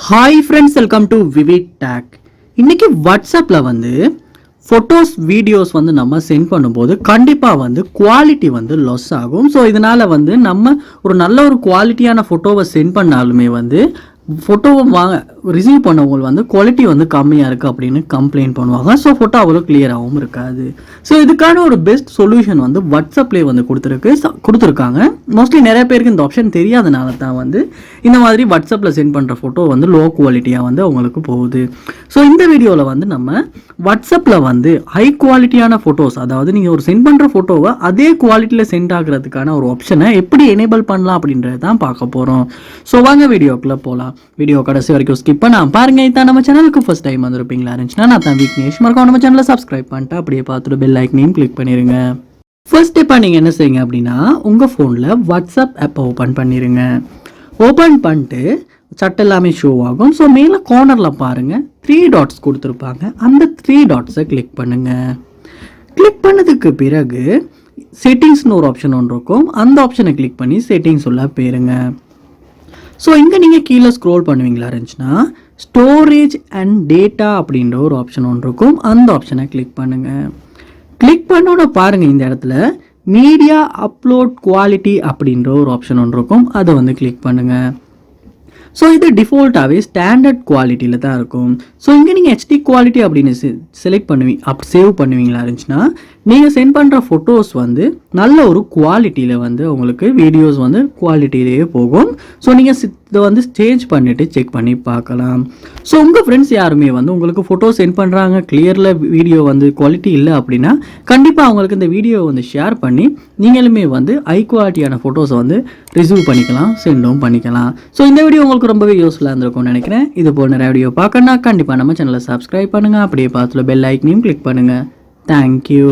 Hi friends, welcome to vivid take. இன்றைக்கி வாட்ஸ்அப்பில் வந்து ஃபோட்டோஸ் வீடியோஸ் வந்து நம்ம சென்ட் பண்ணும்போது கண்டிப்பாக வந்து குவாலிட்டி வந்து லாஸ் ஆகும். ஸோ இதனால் வந்து நம்ம ஒரு நல்ல ஒரு குவாலிட்டியான ஃபோட்டோவை சென்ட் பண்ணாலுமே வந்து ஃபோட்டோவை ரிசீவ் பண்ணவங்க வந்து குவாலிட்டி வந்து கம்மியாக இருக்குது அப்படின்னு கம்ப்ளைண்ட் பண்ணுவாங்க. ஸோ ஃபோட்டோ அவ்வளோ கிளியராகவும் இருக்காது. ஸோ இதுக்கான ஒரு பெஸ்ட் சொல்யூஷன் வந்து வாட்ஸ்அப்லேயே வந்து கொடுத்துருக்காங்க. மோஸ்ட்லி நிறைய பேருக்கு இந்த ஆப்ஷன் தெரியாதனால தான் வந்து இந்த மாதிரி வாட்ஸ்அப்பில் சென்ட் பண்ணுற ஃபோட்டோ வந்து லோ குவாலிட்டியாக வந்து அவங்களுக்கு போகுது. ஸோ இந்த வீடியோவில் வந்து நம்ம வாட்ஸ்அப்பில் வந்து ஹை குவாலிட்டியான ஃபோட்டோஸ், அதாவது நீங்கள் ஒரு சென்ட் பண்ணுற ஃபோட்டோவை அதே குவாலிட்டியில் சென்ட் ஆகிறதுக்கான ஒரு ஆப்ஷனை எப்படி எனேபிள் பண்ணலாம் அப்படின்றத தான் பார்க்க போகிறோம். ஸோ வாங்க வீடியோக்குள்ளே போகலாம். வீடியோ கடைசி வரைக்கும் ஸ்கிப் பண்ணாம பாருங்க. இதான் நம்ம சேனலுக்கு ஃபர்ஸ்ட் டைம் வந்திருப்பீங்களா இருந்துச்சுன்னா நான் தான் விக்னேஷ். மறக்காம நம்ம சேனலை சப்ஸ்கிரைப் பண்ணிட்டு அப்படியே பார்த்துட்டு பெல் ஐக்கனையும் கிளிக் பண்ணிடுங்க. ஃபர்ஸ்ட் ஸ்டெப்பாக நீங்கள் என்ன செய்யுங்க அப்படின்னா, உங்கள் ஃபோனில் வாட்ஸ்அப் ஆப்பை ஓப்பன் பண்ணிடுங்க. ஓப்பன் பண்ணிட்டு சட் எல்லாமே ஷோ ஆகும். ஸோ மேலே கார்னரில் பாருங்கள் 3 டாட்ஸ் கொடுத்துருப்பாங்க. அந்த 3 டாட்ஸை கிளிக் பண்ணுங்கள். கிளிக் பண்ணதுக்கு பிறகு செட்டிங்ஸ்னு ஒரு ஆப்ஷன் ஒன்று இருக்கும். அந்த ஆப்ஷனை கிளிக் பண்ணி செட்டிங்ஸ் உள்ள போயிருங்க. ஸோ இங்கே நீங்கள் கீழே ஸ்க்ரோல் பண்ணுவீங்களா இருந்துச்சுன்னா ஸ்டோரேஜ் அண்ட் டேட்டா அப்படின்ற ஒரு ஆப்ஷன் ஒன்று இருக்கும். அந்த ஆப்ஷனை கிளிக் பண்ணுங்கள். கிளிக் பண்ணோட பாருங்கள், இந்த இடத்துல மீடியா அப்லோட் குவாலிட்டி அப்படின்ற ஒரு ஆப்ஷன் ஒன்று இருக்கும். அதை வந்து கிளிக் பண்ணுங்கள். ஸோ இது டிஃபால்ட்டாகவே ஸ்டாண்டர்ட் குவாலிட்டியில் தான் இருக்கும். ஸோ இங்கே நீங்கள் ஹெச்டி குவாலிட்டி அப்படின்னு செலக்ட் சேவ் பண்ணுவீங்களா இருந்துச்சுன்னா நீங்கள் சென்ட் பண்ணுற ஃபோட்டோஸ் வந்து நல்ல ஒரு குவாலிட்டியில் வந்து உங்களுக்கு வீடியோஸ் வந்து குவாலிட்டியிலேயே போகும். ஸோ நீங்கள் இதை வந்து சேஞ்ச் பண்ணிவிட்டு செக் பண்ணி பார்க்கலாம். ஸோ உங்கள் ஃப்ரெண்ட்ஸ் யாருமே வந்து உங்களுக்கு ஃபோட்டோ சென்ட் பண்ணுறாங்க, கிளியரில் வீடியோ வந்து குவாலிட்டி இல்லை அப்படின்னா கண்டிப்பாக அவங்களுக்கு இந்த வீடியோவை வந்து ஷேர் பண்ணி நீங்களுமே வந்து ஹை குவாலிட்டியான ஃபோட்டோஸை வந்து ரிசீவ் பண்ணிக்கலாம், சென்டும் பண்ணிக்கலாம். ஸோ இந்த வீடியோ உங்களுக்கு ரொம்பவே யூஸ்ஃபுல்லாக இருந்திருக்கும்னு நினைக்கிறேன். இது போல் நிறைய வீடியோ பார்க்கணுன்னா கண்டிப்பாக நம்ம சேனலை சப்ஸ்கிரைப் பண்ணுங்கள். அப்படியே பார்த்துல பெல் ஐக்கனையும் கிளிக் பண்ணுங்கள். தேங்க்யூ.